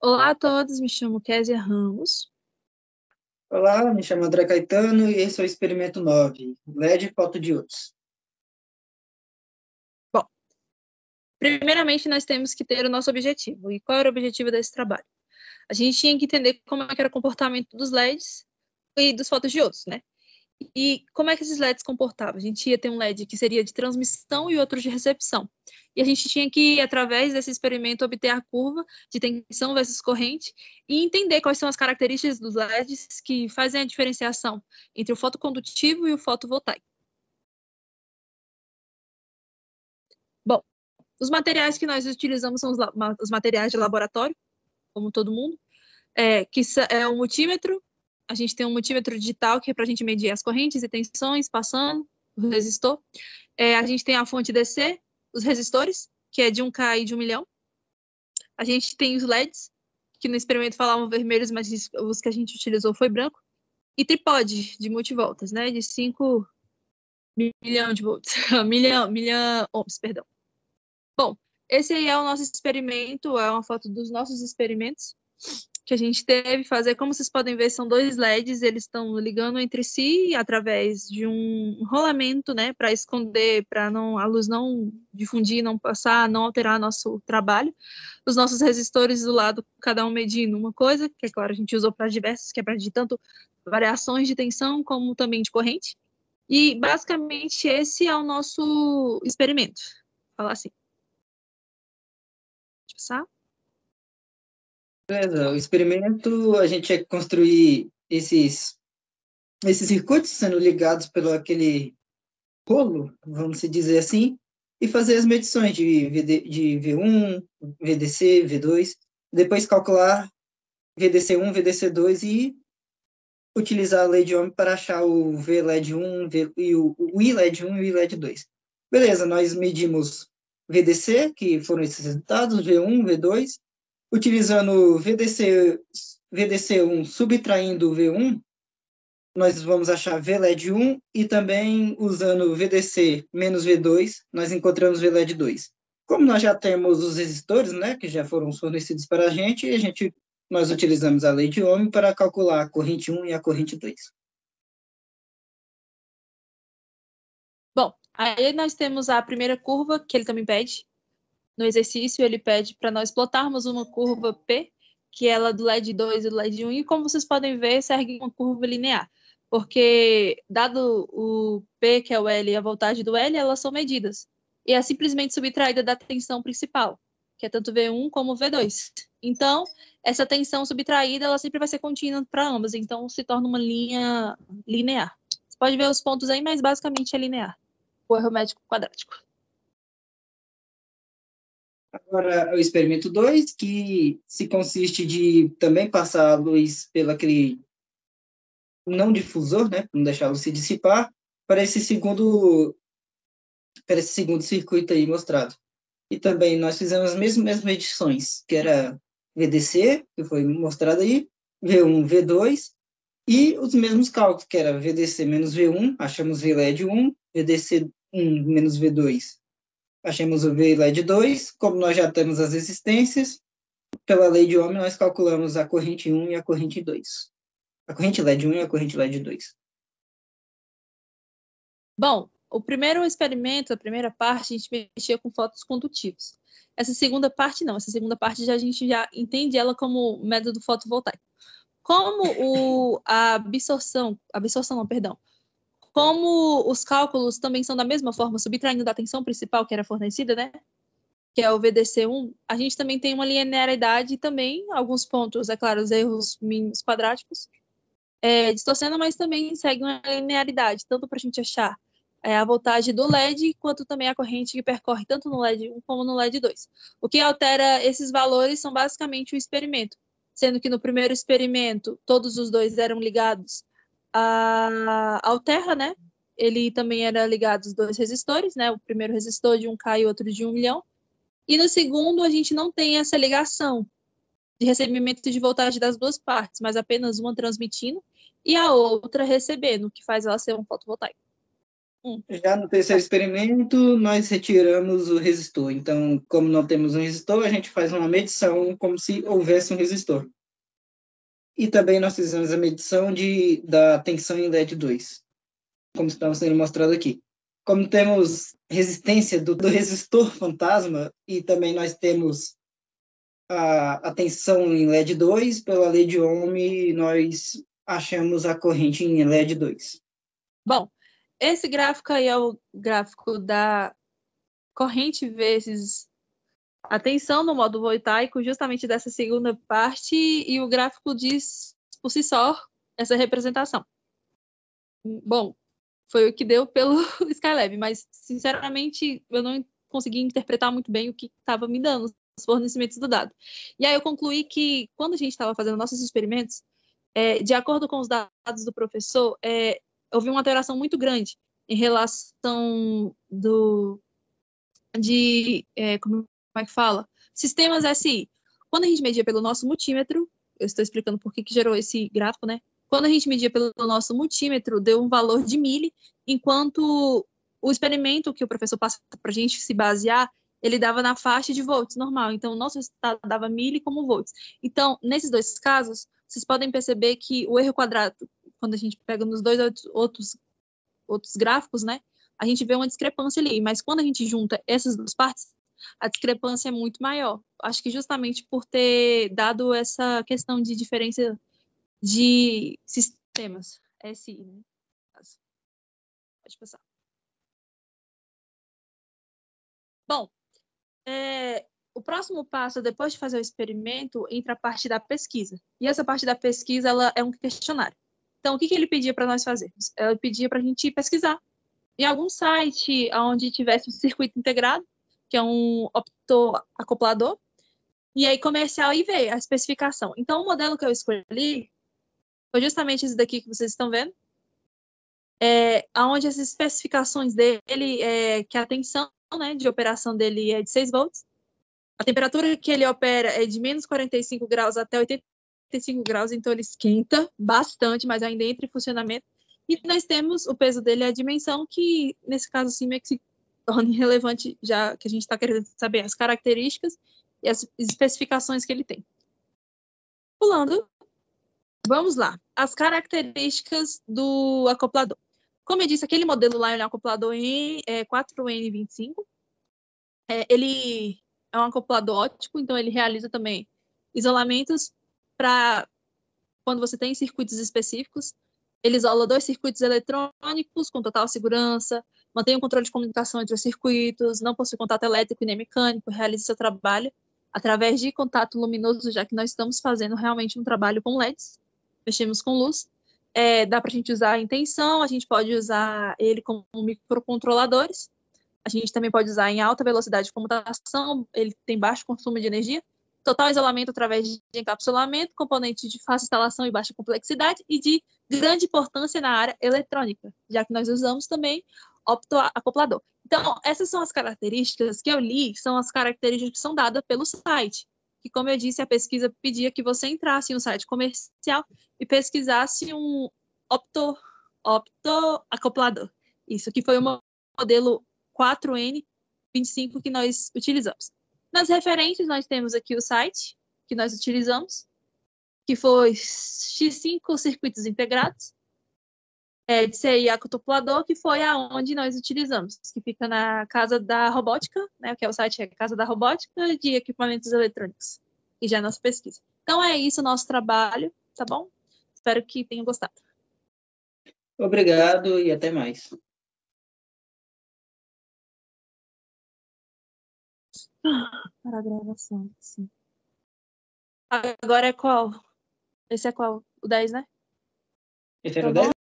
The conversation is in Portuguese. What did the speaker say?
Olá a todos, me chamo Kézia Ramos. Olá, me chamo André Caetano e esse é o experimento 9, LED fotodiodos. Bom, primeiramente nós temos que ter o nosso objetivo. E qual era o objetivo desse trabalho? A gente tinha que entender como é que era o comportamento dos LEDs e dos fotodiodos, né? E como é que esses LEDs comportavam? A gente ia ter um LED que seria de transmissão e outro de recepção. E a gente tinha que, através desse experimento, obter a curva de tensão versus corrente e entender quais são as características dos LEDs que fazem a diferenciação entre o fotocondutivo e o fotovoltaico. Bom, os materiais que nós utilizamos são os materiais de laboratório, como todo mundo, que é um multímetro. A gente tem um multímetro digital, que é para a gente medir as correntes e tensões passando, o resistor. A gente tem a fonte DC, os resistores, que é de 1K e de 1 milhão. A gente tem os LEDs, que no experimento falavam vermelhos, mas os que a gente utilizou foi branco. E tripode de multivoltas, né, de 5 milhão de volts, milhão ohms, perdão. Bom, esse aí é o nosso experimento, é uma foto dos nossos experimentos que a gente teve fazer. Como vocês podem ver, são dois LEDs, eles estão ligando entre si através de um rolamento, né, para esconder, para não a luz não difundir, não passar, não alterar nosso trabalho. Os nossos resistores do lado, cada um medindo uma coisa, que é claro, a gente usou para diversas, que é para medir tanto variações de tensão como também de corrente. E basicamente esse é o nosso experimento. Vou falar assim. Passar. Beleza, o experimento, a gente ia construir esses circuitos sendo ligados pelo aquele rolo, vamos dizer assim, e fazer as medições de V1, VDC, V2, depois calcular VDC1, VDC2 e utilizar a lei de Ohm para achar o VLED1 e o iLED1 e o iLED2. Beleza, nós medimos VDC, que foram esses resultados, V1, V2, utilizando VDC1 subtraindo o V1, nós vamos achar VLED1 e também usando VDC menos V2, nós encontramos VLED2. Como nós já temos os resistores, né, que já foram fornecidos para a gente nós utilizamos a lei de Ohm para calcular a corrente 1 e a corrente 2. Bom, aí nós temos a primeira curva, que ele também pede. No exercício, ele pede para nós plotarmos uma curva P, que é ela do LED 2 e do LED 1, e como vocês podem ver, segue uma curva linear. Porque, dado o P, que é o L, e a voltagem do L, elas são medidas. E é simplesmente subtraída da tensão principal, que é tanto V1 como V2. Então, essa tensão subtraída, ela sempre vai ser contínua para ambas. Então, se torna uma linha linear. Você pode ver os pontos aí, mas basicamente é linear. O erro médico quadrático. Agora, o experimento 2, que se consiste de também passar a luz pelo aquele não difusor, né, para não deixar a luz se dissipar, para esse segundo circuito aí mostrado. E também nós fizemos as mesmas medições, que era VDC, que foi mostrado aí, V1, V2, e os mesmos cálculos, que era VDC menos V1, achamos VLED1, VDC1 menos V2, achamos o VLED2, como nós já temos as resistências, pela lei de Ohm, nós calculamos a corrente 1 e a corrente 2. A corrente LED1 e a corrente LED2. Bom, o primeiro experimento, a primeira parte, a gente mexia com fótons condutivos. Essa segunda parte não, essa segunda parte a gente já entende ela como método fotovoltaico. Como a absorção não, perdão, como os cálculos também são da mesma forma, subtraindo da tensão principal que era fornecida, né, que é o VDC1, a gente também tem uma linearidade e também alguns pontos, é claro, os erros mínimos quadráticos, distorcendo, mas também segue uma linearidade, tanto para a gente achar a voltagem do LED, quanto também a corrente que percorre tanto no LED 1 como no LED 2. O que altera esses valores são basicamente o experimento, sendo que no primeiro experimento todos os dois eram ligados ao terra, né? Ele também era ligado aos dois resistores, né? O primeiro resistor de 1K e outro de 1 milhão. E no segundo a gente não tem essa ligação de recebimento de voltagem das duas partes, mas apenas uma transmitindo e a outra recebendo, que faz ela ser um fotovoltaico. Já no terceiro experimento, nós retiramos o resistor. Então, como não temos um resistor, a gente faz uma medição como se houvesse um resistor. E também nós fizemos a medição da tensão em LED 2, como está sendo mostrado aqui. Como temos resistência do resistor fantasma e também nós temos a tensão em LED 2, pela lei de Ohm, nós achamos a corrente em LED 2. Bom, esse gráfico aí é o gráfico da corrente vezes a tensão no modo voltaico, justamente dessa segunda parte, e o gráfico diz por si só essa representação. Bom, foi o que deu pelo Skylab, mas, sinceramente, eu não consegui interpretar muito bem o que estava me dando, os fornecimentos do dado. E aí eu concluí que, quando a gente estava fazendo nossos experimentos, de acordo com os dados do professor, houve uma alteração muito grande em relação como é que fala? Sistemas SI. Quando a gente media pelo nosso multímetro, eu estou explicando por que gerou esse gráfico, né? Quando a gente media pelo nosso multímetro, deu um valor de mili, enquanto o experimento que o professor passa para a gente se basear, ele dava na faixa de volts normal. Então, o nosso resultado dava mili como volts. Então, nesses dois casos, vocês podem perceber que o erro quadrado, quando a gente pega nos dois outros gráficos, né? A gente vê uma discrepância ali, mas quando a gente junta essas duas partes, a discrepância é muito maior. Acho que justamente por ter dado essa questão de diferença de sistemas. SI, né? Pode passar. Bom, o próximo passo, depois de fazer o experimento, entra a parte da pesquisa. E essa parte da pesquisa, ela é um questionário. Então, o que ele pedia para nós fazermos? Ela pedia para a gente pesquisar em algum site onde tivesse um circuito integrado, que é um optoacoplador, e aí comercial e ver a especificação. Então, o modelo que eu escolhi foi justamente esse daqui que vocês estão vendo, onde as especificações dele, que a tensão, né, de operação dele é de 6 volts, a temperatura que ele opera é de menos 45 graus até 85 graus, então ele esquenta bastante, mas ainda entra em funcionamento. E nós temos o peso dele, a dimensão, que nesse caso sim meio que se torna irrelevante, já que a gente está querendo saber as características e as especificações que ele tem. Pulando, vamos lá. As características do acoplador. Como eu disse, aquele modelo lá é um acoplador 4N25. Ele é um acoplador óptico, então ele realiza também isolamentos para quando você tem circuitos específicos. Ele isola 2 circuitos eletrônicos com total segurança, mantém o controle de comunicação entre os circuitos, não possui contato elétrico nem mecânico, realiza seu trabalho através de contato luminoso, já que nós estamos fazendo realmente um trabalho com LEDs, mexemos com luz. Dá para a gente usar em tensão, a gente pode usar ele como microcontroladores, a gente também pode usar em alta velocidade de comutação, ele tem baixo consumo de energia, total isolamento através de encapsulamento, componentes de fácil instalação e baixa complexidade e de grande importância na área eletrônica, já que nós usamos também optoacoplador. Então, essas são as características que eu li, são as características que são dadas pelo site, que, como eu disse, a pesquisa pedia que você entrasse em um site comercial e pesquisasse um optoacoplador. Isso que foi um modelo 4N25 que nós utilizamos. Nas referências, nós temos aqui o site que nós utilizamos, que foi X5 Circuitos Integrados, de CI acoplador, que foi aonde nós utilizamos, que fica na Casa da Robótica, né, que é o site Casa da Robótica de Equipamentos Eletrônicos, e já é a nossa pesquisa. Então é isso o nosso trabalho, tá bom? Espero que tenham gostado. Obrigado e até mais. Para a gravação, sim. Agora é qual? Esse é qual? O 10, né? Esse era o Tá bom? 10?